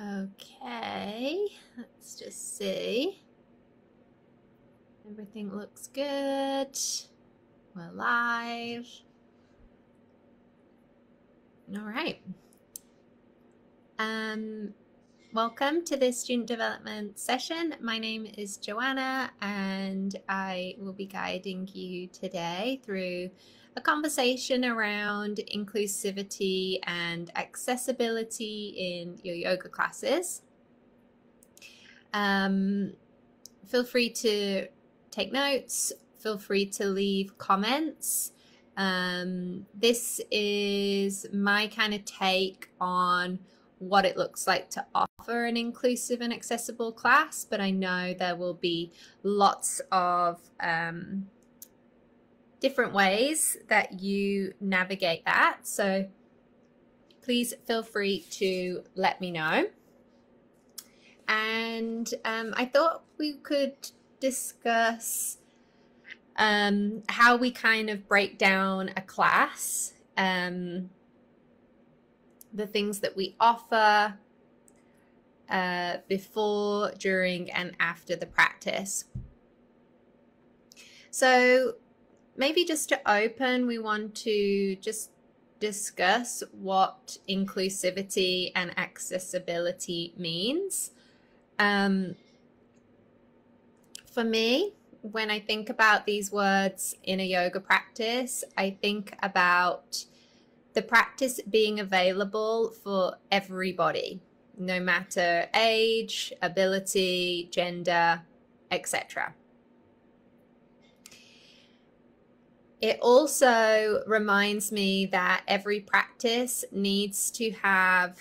Okay, let's just see. Everything looks good. We're live. All right. Welcome to this student development session. My name is Joanna, and I will be guiding you today through a conversation around inclusivity and accessibility in your yoga classes. Feel free to take notes, feel free to leave comments. This is my kind of take on what it looks like to offer an inclusive and accessible class, but I know there will be lots of different ways that you navigate that. So please feel free to let me know. And I thought we could discuss how we kind of break down a class, the things that we offer before, during, and after the practice. So maybe just to open, we want to just discuss what inclusivity and accessibility means. For me, when I think about these words in a yoga practice, I think about the practice being available for everybody, no matter age, ability, gender, etc. It also reminds me that every practice needs to have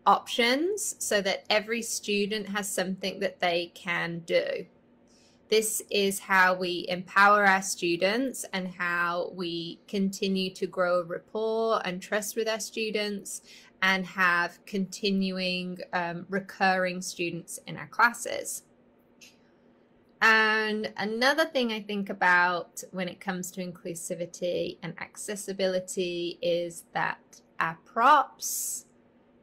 options so that every student has something that they can do. This is how we empower our students and how we continue to grow rapport and trust with our students and have continuing recurring students in our classes. And another thing I think about when it comes to inclusivity and accessibility is that our props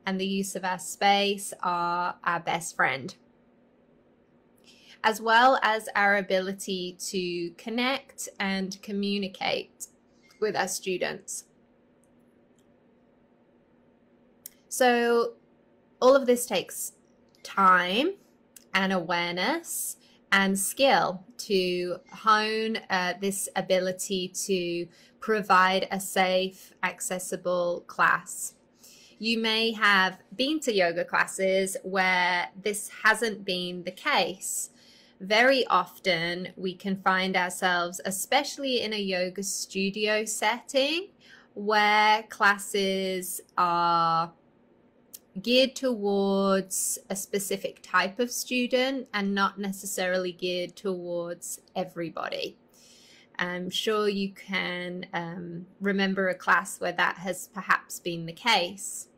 and the use of our space are our best friend, as well as our ability to connect and communicate with our students. So all of this takes time and awareness and skill to hone this ability to provide a safe, accessible class. You may have been to yoga classes where this hasn't been the case. Very often we can find ourselves, especially in a yoga studio setting, where classes are geared towards a specific type of student and not necessarily geared towards everybody. I'm sure you can remember a class where that has perhaps been the case.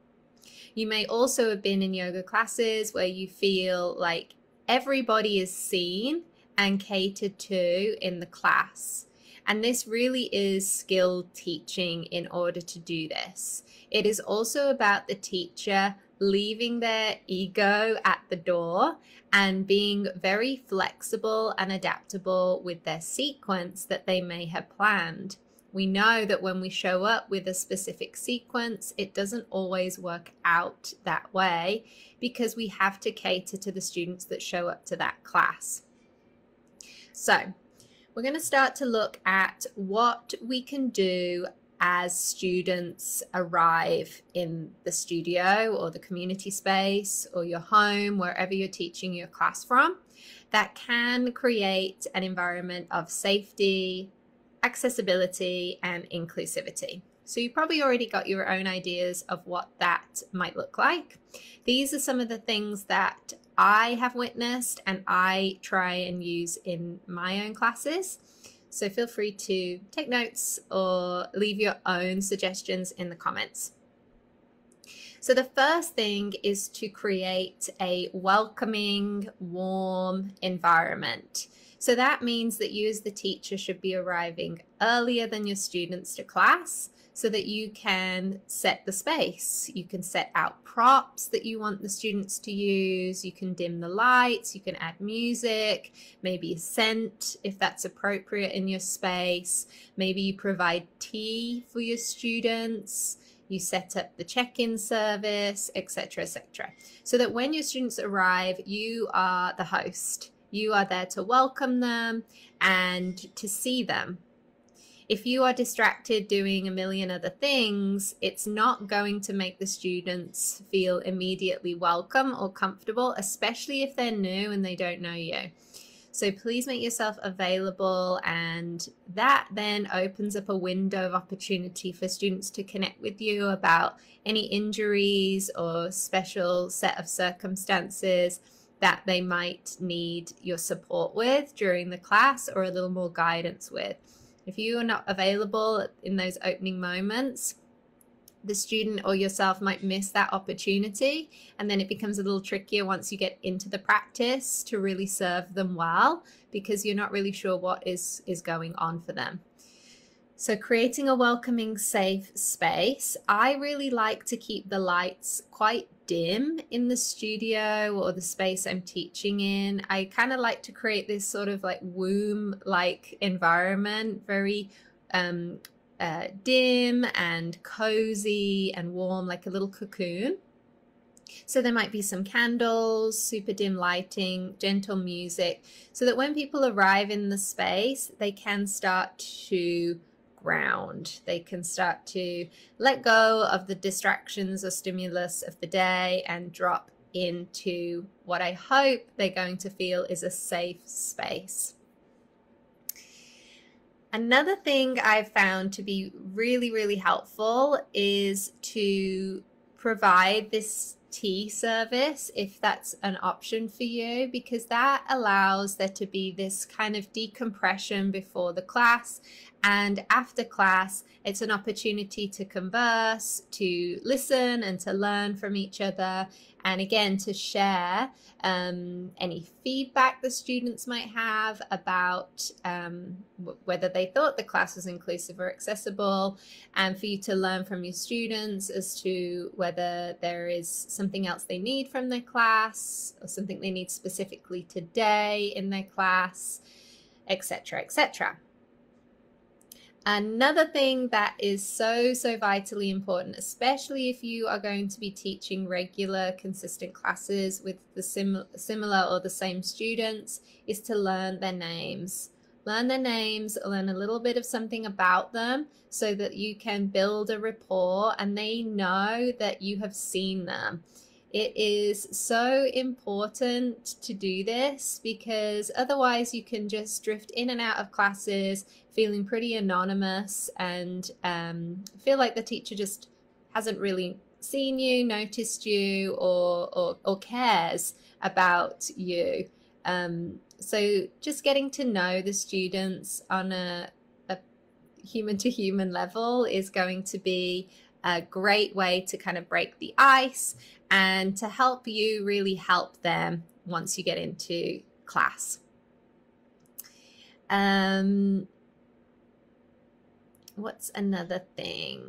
You may also have been in yoga classes where you feel like everybody is seen and catered to in the class. And this really is skilled teaching in order to do this. It is also about the teacher leaving their ego at the door and being very flexible and adaptable with their sequence that they may have planned. We know that when we show up with a specific sequence, it doesn't always work out that way because we have to cater to the students that show up to that class. So we're going to start to look at what we can do as students arrive in the studio or the community space or your home, wherever you're teaching your class from, that can create an environment of safety, accessibility, and inclusivity. So you probably already got your own ideas of what that might look like. These are some of the things that I have witnessed and I try and use in my own classes. So feel free to take notes or leave your own suggestions in the comments. So the first thing is to create a welcoming, warm environment. So that means that you as the teacher should be arriving earlier than your students to class so that you can set the space. You can set out props that you want the students to use. You can dim the lights. You can add music, maybe a scent if that's appropriate in your space. Maybe you provide tea for your students. You set up the check-in service, etc., etc. So that when your students arrive, you are the host. You are there to welcome them and to see them. If you are distracted doing a million other things, it's not going to make the students feel immediately welcome or comfortable, especially if they're new and they don't know you. So please make yourself available, and that then opens up a window of opportunity for students to connect with you about any injuries or special set of circumstances that they might need your support with during the class or a little more guidance with. If you are not available in those opening moments, the student or yourself might miss that opportunity, and then it becomes a little trickier once you get into the practice to really serve them well, because you're not really sure what is going on for them. So creating a welcoming, safe space. I really like to keep the lights quite dim in the studio or the space I'm teaching in. I kind of like to create this sort of like womb-like environment, very dim and cozy and warm, like a little cocoon. So there might be some candles, super dim lighting, gentle music, so that when people arrive in the space, they can start to ground. They can start to let go of the distractions or stimulus of the day and drop into what I hope they're going to feel is a safe space. Another thing I've found to be really, really helpful is to provide this tea service, if that's an option for you, because that allows there to be this kind of decompression before the class, and after class it's an opportunity to converse, to listen and to learn from each other, and again to share any feedback the students might have about whether they thought the class was inclusive or accessible, and for you to learn from your students as to whether there is something else they need from their class or something they need specifically today in their class, etc., etc. Another thing that is so vitally important, especially if you are going to be teaching regular, consistent classes with the similar or the same students, is to learn their names. Learn their names, learn a little bit of something about them so that you can build a rapport and they know that you have seen them. It is so important to do this, because otherwise you can just drift in and out of classes feeling pretty anonymous and feel like the teacher just hasn't really seen you, noticed you, or cares about you. So just getting to know the students on a human-to-human level is going to be a great way to kind of break the ice and to help you really help them once you get into class. What's another thing?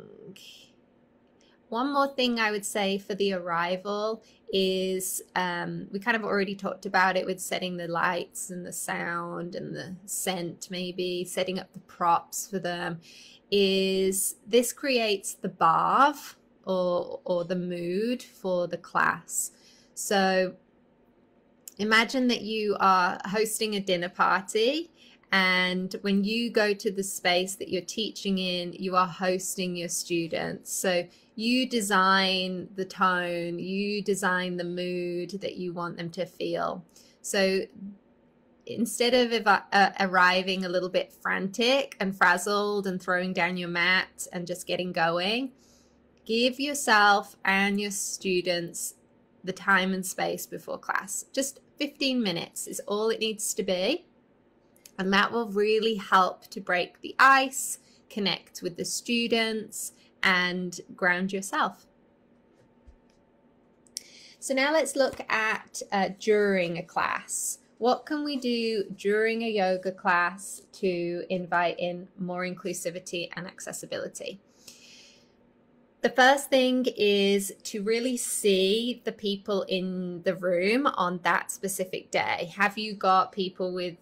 One more thing I would say for the arrival is, we kind of already talked about it with setting the lights and the sound and the scent, maybe setting up the props for them, is this creates the vibe or the mood for the class. So imagine that you are hosting a dinner party, and when you go to the space that you're teaching in, you are hosting your students. So you design the tone, you design the mood that you want them to feel. So instead of arriving a little bit frantic and frazzled and throwing down your mat and just getting going, give yourself and your students the time and space before class. Just 15 minutes is all it needs to be. And that will really help to break the ice, connect with the students, and ground yourself. So now let's look at during a class. What can we do during a yoga class to invite in more inclusivity and accessibility? The first thing is to really see the people in the room on that specific day. Have you got people with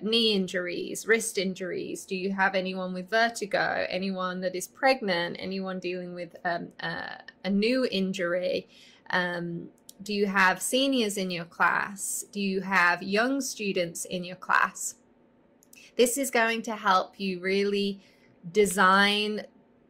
knee injuries, wrist injuries? Do you have anyone with vertigo? Anyone that is pregnant? Anyone dealing with a new injury? Do you have seniors in your class? Do you have young students in your class? This is going to help you really design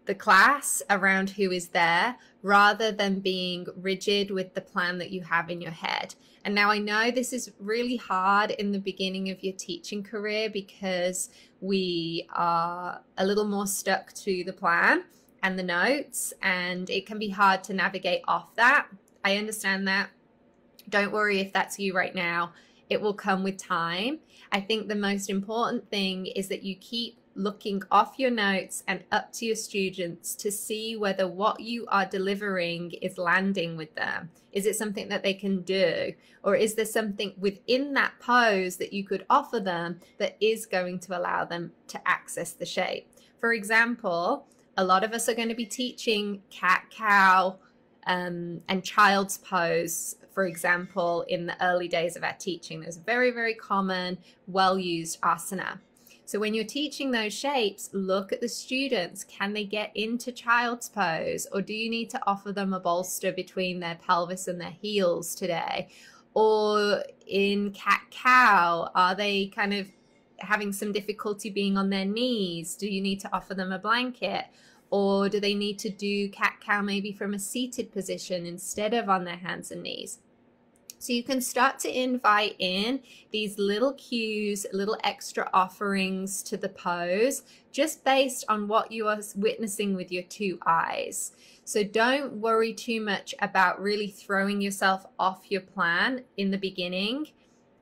the class around who is there, rather than being rigid with the plan that you have in your head. And now I know this is really hard in the beginning of your teaching career, because we are a little more stuck to the plan and the notes, and it can be hard to navigate off that. I understand that. Don't worry if that's you right now. It will come with time. I think the most important thing is that you keep looking off your notes and up to your students to see whether what you are delivering is landing with them. Is it something that they can do? Or is there something within that pose that you could offer them that is going to allow them to access the shape? For example, a lot of us are going to be teaching cat-cow and child's pose, for example, in the early days of our teaching. There's a very, very common, well-used asana. So when you're teaching those shapes, look at the students. Can they get into child's pose? Or do you need to offer them a bolster between their pelvis and their heels today? Or in cat-cow, are they kind of having some difficulty being on their knees? Do you need to offer them a blanket? Or do they need to do cat-cow maybe from a seated position instead of on their hands and knees? So you can start to invite in these little cues, little extra offerings to the pose, just based on what you are witnessing with your two eyes. So don't worry too much about really throwing yourself off your plan in the beginning.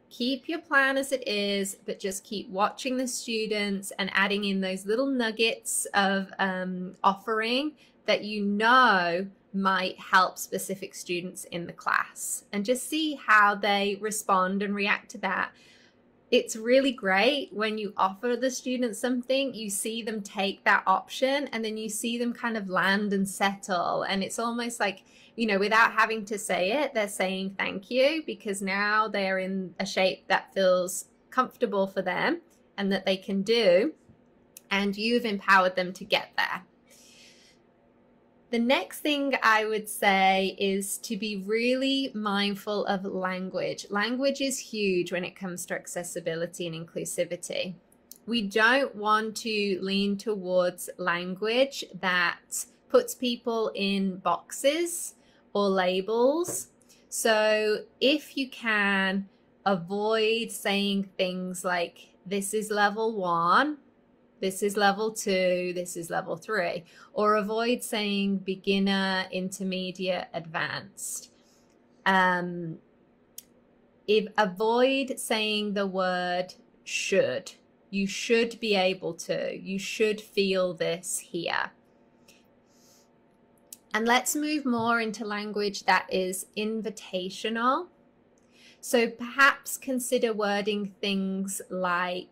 Keep your plan as it is, but just keep watching the students and adding in those little nuggets of offering that you know might help specific students in the class, and just see how they respond and react to that. It's really great when you offer the students something, you see them take that option, and then you see them kind of land and settle. And it's almost like, you know, without having to say it, they're saying thank you, because now they're in a shape that feels comfortable for them and that they can do, and you've empowered them to get there. The next thing I would say is to be really mindful of language. Language is huge when it comes to accessibility and inclusivity. We don't want to lean towards language that puts people in boxes or labels. So if you can avoid saying things like, this is level 1, this is level 2, this is level 3, or avoid saying beginner, intermediate, advanced. Avoid saying the word should. You should be able to. You should feel this here. And let's move more into language that is invitational. So perhaps consider wording things like,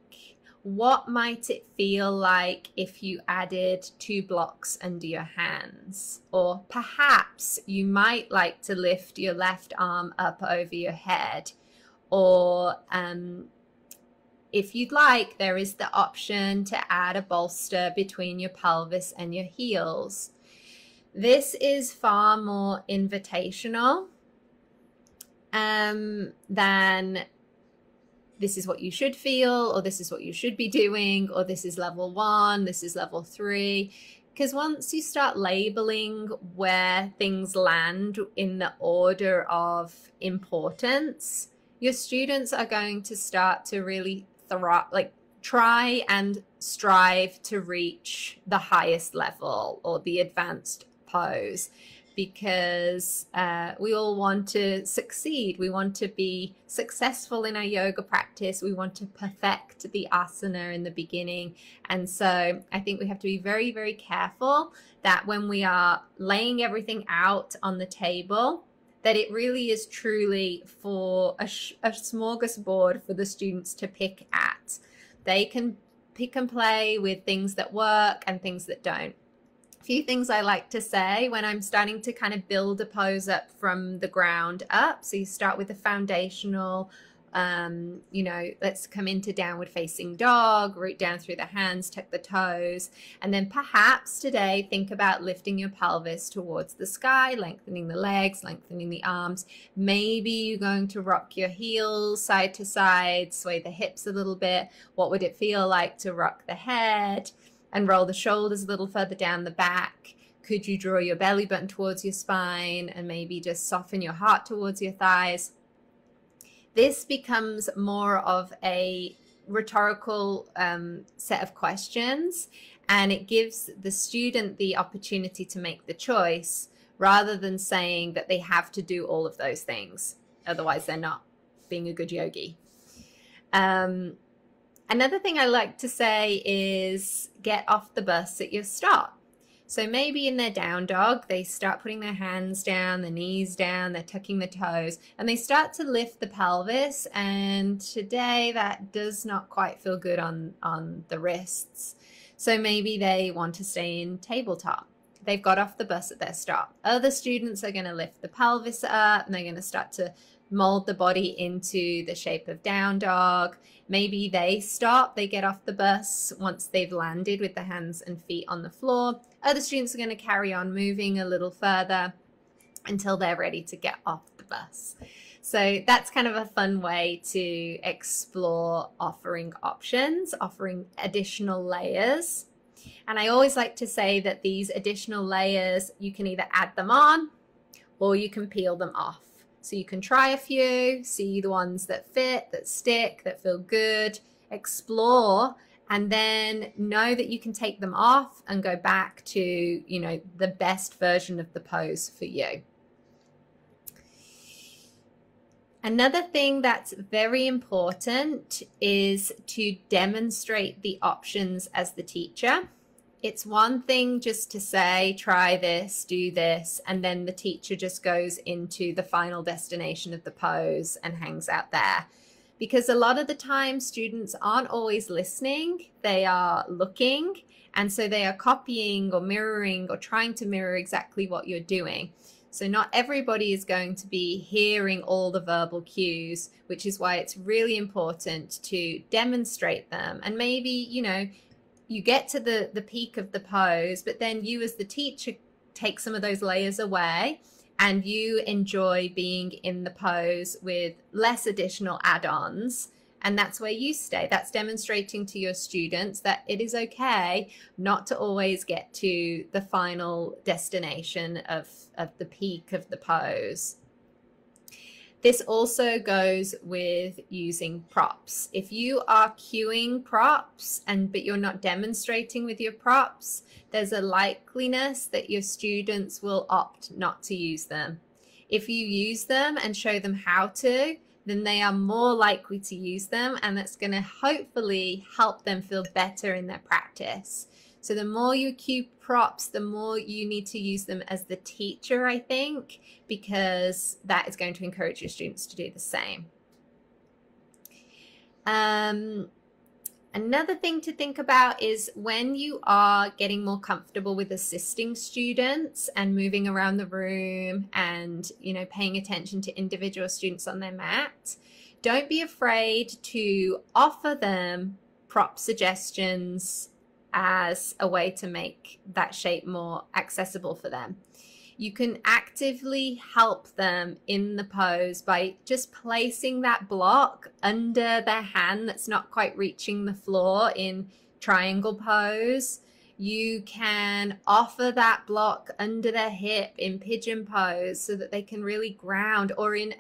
what might it feel like if you added 2 blocks under your hands? Or perhaps you might like to lift your left arm up over your head. Or if you'd like, there is the option to add a bolster between your pelvis and your heels. This is far more invitational than this is what you should feel, or this is what you should be doing, or this is level 1, this is level 3. Because once you start labeling where things land in the order of importance, your students are going to start to really try and strive to reach the highest level or the advanced pose. Because we all want to succeed. We want to be successful in our yoga practice. We want to perfect the asana in the beginning. And so I think we have to be very, very careful that when we are laying everything out on the table, that it really is truly for a smorgasbord for the students to pick at. They can pick and play with things that work and things that don't. few things I like to say when I'm starting to kind of build a pose up from the ground up. So you start with the foundational, let's come into downward facing dog, root down through the hands, tuck the toes. And then perhaps today, think about lifting your pelvis towards the sky, lengthening the legs, lengthening the arms. Maybe you're going to rock your heels side to side, sway the hips a little bit. What would it feel like to rock the head and roll the shoulders a little further down the back? Could you draw your belly button towards your spine and maybe just soften your heart towards your thighs? This becomes more of a rhetorical set of questions, and it gives the student the opportunity to make the choice rather than saying that they have to do all of those things. Otherwise, they're not being a good yogi. Another thing I like to say is get off the bus at your start. So maybe in their down dog, they start putting their hands down, the knees down, they're tucking the toes, and they start to lift the pelvis. And today that does not quite feel good on the wrists. So maybe they want to stay in tabletop. They've got off the bus at their start. Other students are going to lift the pelvis up and they're going to start to mold the body into the shape of down dog. Maybe they stop, they get off the bus once they've landed with the hands and feet on the floor. Other students are going to carry on moving a little further until they're ready to get off the bus. So that's kind of a fun way to explore offering options, offering additional layers. And I always like to say that these additional layers, you can either add them on or you can peel them off. So you can try a few, see the ones that fit, that stick, that feel good, explore, and then know that you can take them off and go back to, the best version of the pose for you. Another thing that's very important is to demonstrate the options as the teacher. It's one thing just to say, try this, do this, and then the teacher just goes into the final destination of the pose and hangs out there. Because a lot of the time students aren't always listening, they are looking, and so they are copying or mirroring or trying to mirror exactly what you're doing. So not everybody is going to be hearing all the verbal cues, which is why it's really important to demonstrate them. And maybe, you get to the peak of the pose, but then you as the teacher take some of those layers away and you enjoy being in the pose with less additional add-ons. And that's where you stay. That's demonstrating to your students that it is okay not to always get to the final destination of the peak of the pose. This also goes with using props. If you are cueing props but you're not demonstrating with your props, there's a likeliness that your students will opt not to use them. If you use them and show them how to, then they are more likely to use them, and that's going to hopefully help them feel better in their practice. So the more you cue props, the more you need to use them as the teacher, I think, because that is going to encourage your students to do the same. Another thing to think about is when you are getting more comfortable with assisting students and moving around the room and, paying attention to individual students on their mat, don't be afraid to offer them prop suggestions as a way to make that shape more accessible for them. You can actively help them in the pose by just placing that block under their hand that's not quite reaching the floor in triangle pose. You can offer that block under their hip in pigeon pose so that they can really ground, or in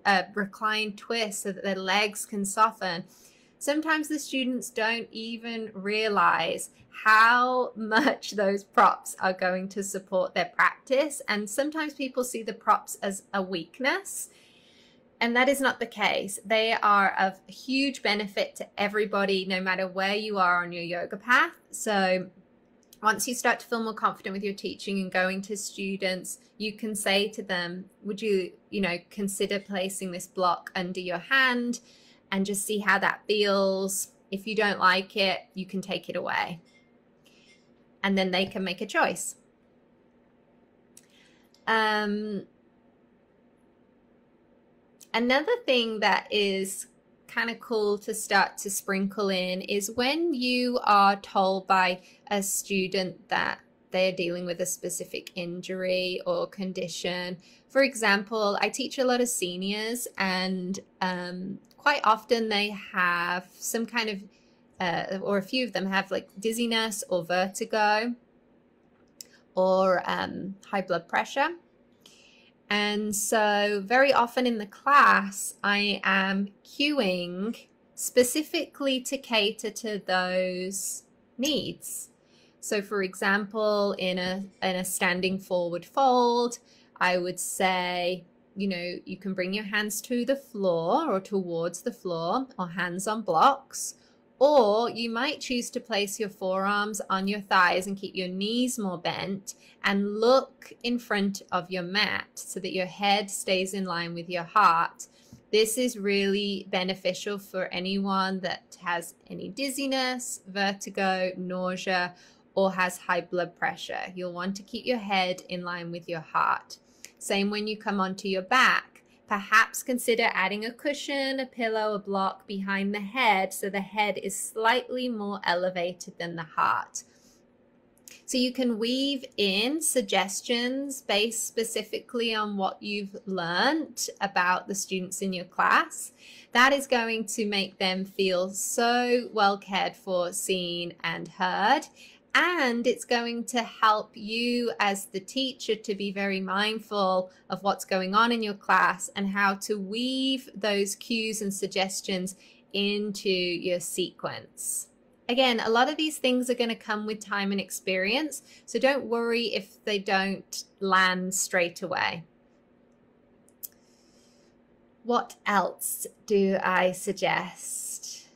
a reclined twist so that their legs can soften. Sometimes the students don't even realize how much those props are going to support their practice. And sometimes people see the props as a weakness, and that is not the case. They are of huge benefit to everybody, no matter where you are on your yoga path. So once you start to feel more confident with your teaching and going to students, you can say to them, would you, consider placing this block under your hand and just see how that feels. If you don't like it, you can take it away. And then they can make a choice. Another thing that is kind of cool to start to sprinkle in is when you are told by a student that they're dealing with a specific injury or condition. For example, I teach a lot of seniors, and quite often they have some kind of, or a few of them have like dizziness or vertigo or high blood pressure. And so very often in the class, I am cueing specifically to cater to those needs. So for example, in a standing forward fold, I would say, you know, you can bring your hands to the floor or towards the floor, or hands on blocks. Or you might choose to place your forearms on your thighs and keep your knees more bent and look in front of your mat so that your head stays in line with your heart. This is really beneficial for anyone that has any dizziness, vertigo, nausea, or has high blood pressure. You'll want to keep your head in line with your heart. Same when you come onto your back. Perhaps consider adding a cushion, a pillow, a block behind the head so the head is slightly more elevated than the heart. So you can weave in suggestions based specifically on what you've learned about the students in your class. That is going to make them feel so well cared for, seen, and heard. And it's going to help you as the teacher to be very mindful of what's going on in your class and how to weave those cues and suggestions into your sequence. Again, a lot of these things are going to come with time and experience, so don't worry if they don't land straight away. What else do I suggest?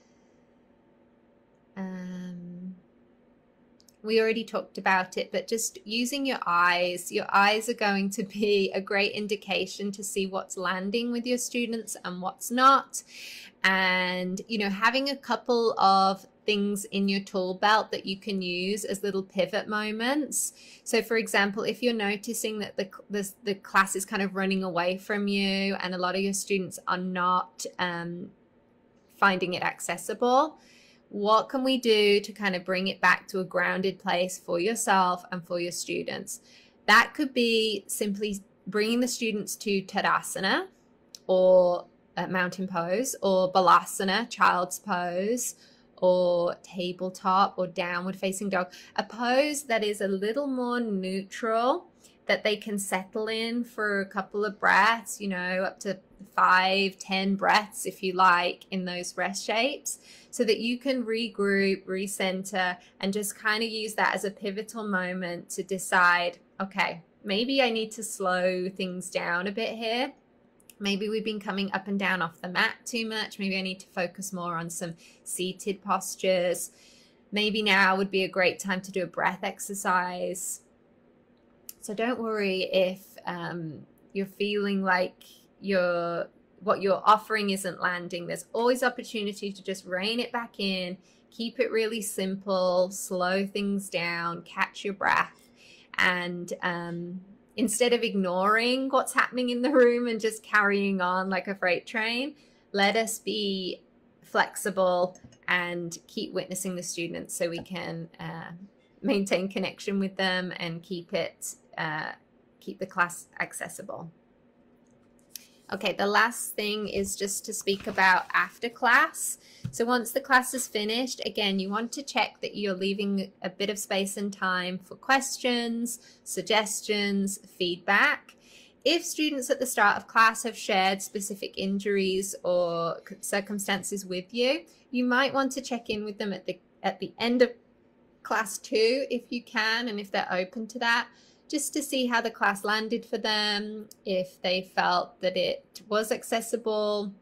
We already talked about it, but just using your eyes. Your eyes are going to be a great indication to see what's landing with your students and what's not. And, you know, having a couple of things in your tool belt that you can use as little pivot moments. So for example, if you're noticing that the class is kind of running away from you and a lot of your students are not finding it accessible, what can we do to kind of bring it back to a grounded place for yourself and for your students? That could be simply bringing the students to Tadasana, or mountain pose, or Balasana, child's pose, or tabletop, or downward facing dog. A pose that is a little more neutral, that they can settle in for a couple of breaths, you know, up to 5-10 breaths if you like, in those rest shapes, so that you can regroup, recenter, and just kind of use that as a pivotal moment to decide, okay, maybe I need to slow things down a bit here. Maybe we've been coming up and down off the mat too much. Maybe I need to focus more on some seated postures. Maybe now would be a great time to do a breath exercise. So don't worry if you're feeling like what you're offering isn't landing. There's always opportunity to just rein it back in, keep it really simple, slow things down, catch your breath, and instead of ignoring what's happening in the room and just carrying on like a freight train, let us be flexible and keep witnessing the students so we can maintain connection with them and keep the class accessible. Okay, the last thing is just to speak about after class. So once the class is finished, again, you want to check that you're leaving a bit of space and time for questions, suggestions, feedback. If students at the start of class have shared specific injuries or circumstances with you, you might want to check in with them at the end of class too, if you can, and if they're open to that, just to see how the class landed for them, if they felt that it was accessible.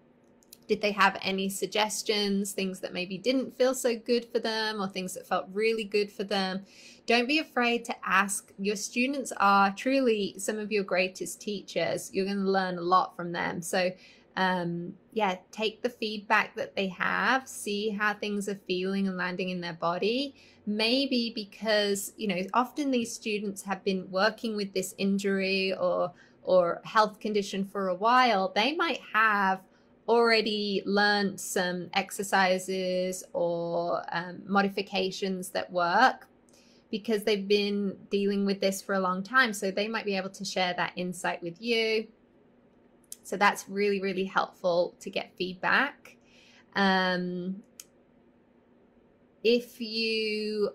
Did they have any suggestions, things that maybe didn't feel so good for them or things that felt really good for them? Don't be afraid to ask. Your students are truly some of your greatest teachers. You're going to learn a lot from them. So yeah, take the feedback that they have, see how things are feeling and landing in their body. Maybe because, you know, often these students have been working with this injury or health condition for a while. They might have already learned some exercises or modifications that work because they've been dealing with this for a long time. So they might be able to share that insight with you. So that's really, really helpful to get feedback. If you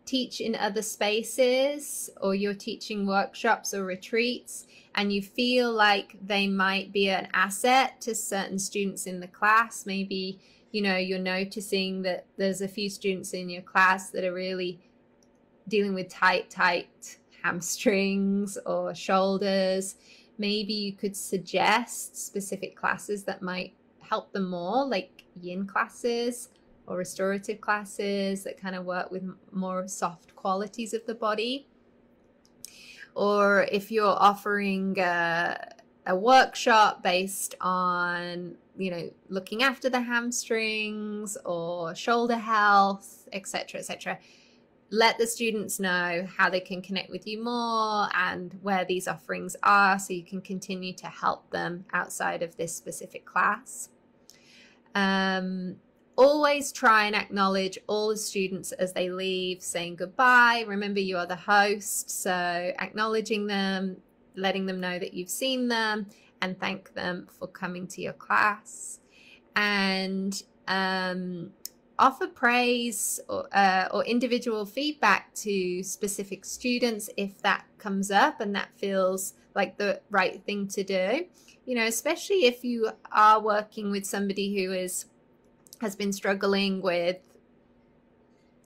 teach in other spaces, or you're teaching workshops or retreats, and you feel like they might be an asset to certain students in the class, maybe, you know, you're noticing that there's a few students in your class that are really dealing with tight hamstrings or shoulders, maybe you could suggest specific classes that might help them more, like yin classes or restorative classes that kind of work with more soft qualities of the body. Or if you're offering a workshop based on, you know, looking after the hamstrings or shoulder health, etc., etc., let the students know how they can connect with you more and where these offerings are, so you can continue to help them outside of this specific class. Always try and acknowledge all the students as they leave, saying goodbye. Remember, you are the host, so acknowledging them, letting them know that you've seen them, and thank them for coming to your class. And offer praise or individual feedback to specific students if that comes up and that feels like the right thing to do. You know, especially if you are working with somebody who has been struggling with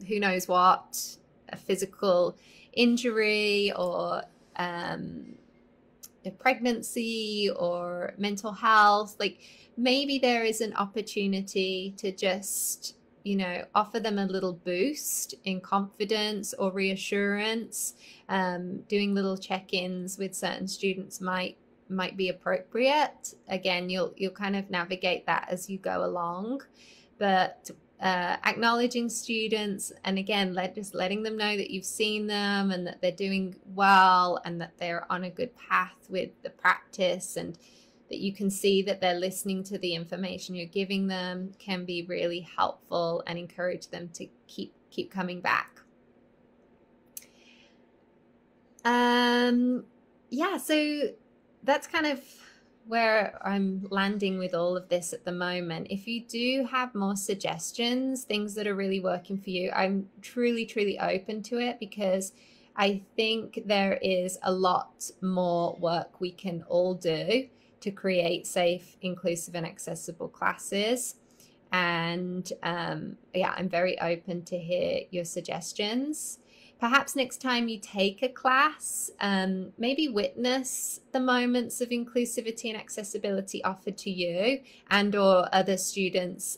who knows what, a physical injury or a pregnancy or mental health. Like, maybe there is an opportunity to just, you know, offer them a little boost in confidence or reassurance. Doing little check-ins with certain students might be appropriate. Again, you'll kind of navigate that as you go along, but acknowledging students, and again, just letting them know that you've seen them and that they're doing well and that they're on a good path with the practice, and that you can see that they're listening to the information you're giving them, can be really helpful and encourage them to keep coming back. Yeah, so that's kind of where I'm landing with all of this at the moment. If you do have more suggestions, things that are really working for you, I'm truly open to it, because I think there is a lot more work we can all do to create safe, inclusive, and accessible classes. And yeah, I'm very open to hear your suggestions. Perhaps next time you take a class, maybe witness the moments of inclusivity and accessibility offered to you and or other students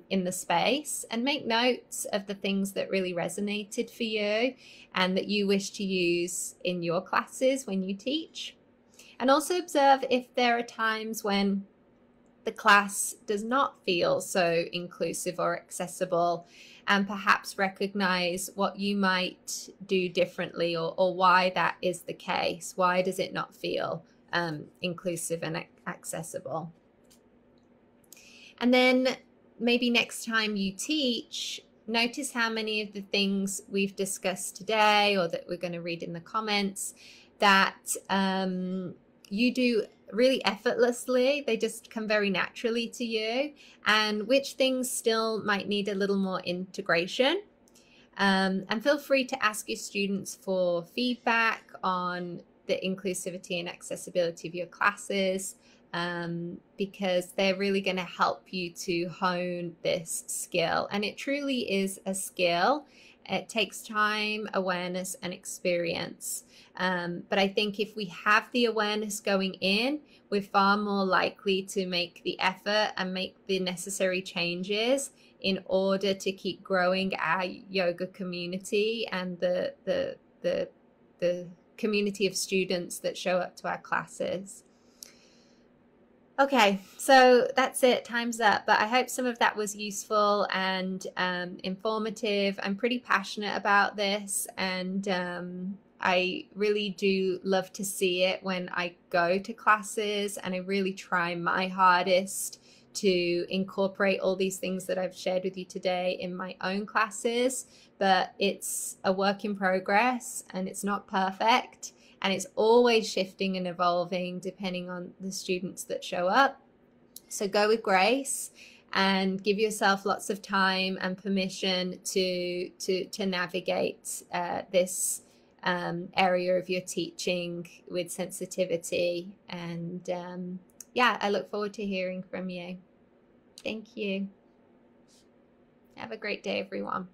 in the space, and make notes of the things that really resonated for you and that you wish to use in your classes when you teach. And also observe if there are times when the class does not feel so inclusive or accessible, and perhaps recognize what you might do differently, or why that is the case. Why does it not feel inclusive and accessible? And then maybe next time you teach, notice how many of the things we've discussed today, or that we're going to read in the comments, that you do really effortlessly. They just come very naturally to you, and which things still might need a little more integration. And feel free to ask your students for feedback on the inclusivity and accessibility of your classes, because they're really going to help you to hone this skill. And it truly is a skill. It takes time, awareness, and experience. But I think if we have the awareness going in, we're far more likely to make the effort and make the necessary changes in order to keep growing our yoga community and the community of students that show up to our classes. Okay, so that's it. Time's up. But I hope some of that was useful and informative. I'm pretty passionate about this, and I really do love to see it when I go to classes, and I really try my hardest to incorporate all these things that I've shared with you today in my own classes. But it's a work in progress, and it's not perfect. And it's always shifting and evolving depending on the students that show up. So go with grace and give yourself lots of time and permission to navigate this area of your teaching with sensitivity. And yeah, I look forward to hearing from you. Thank you. Have a great day, everyone.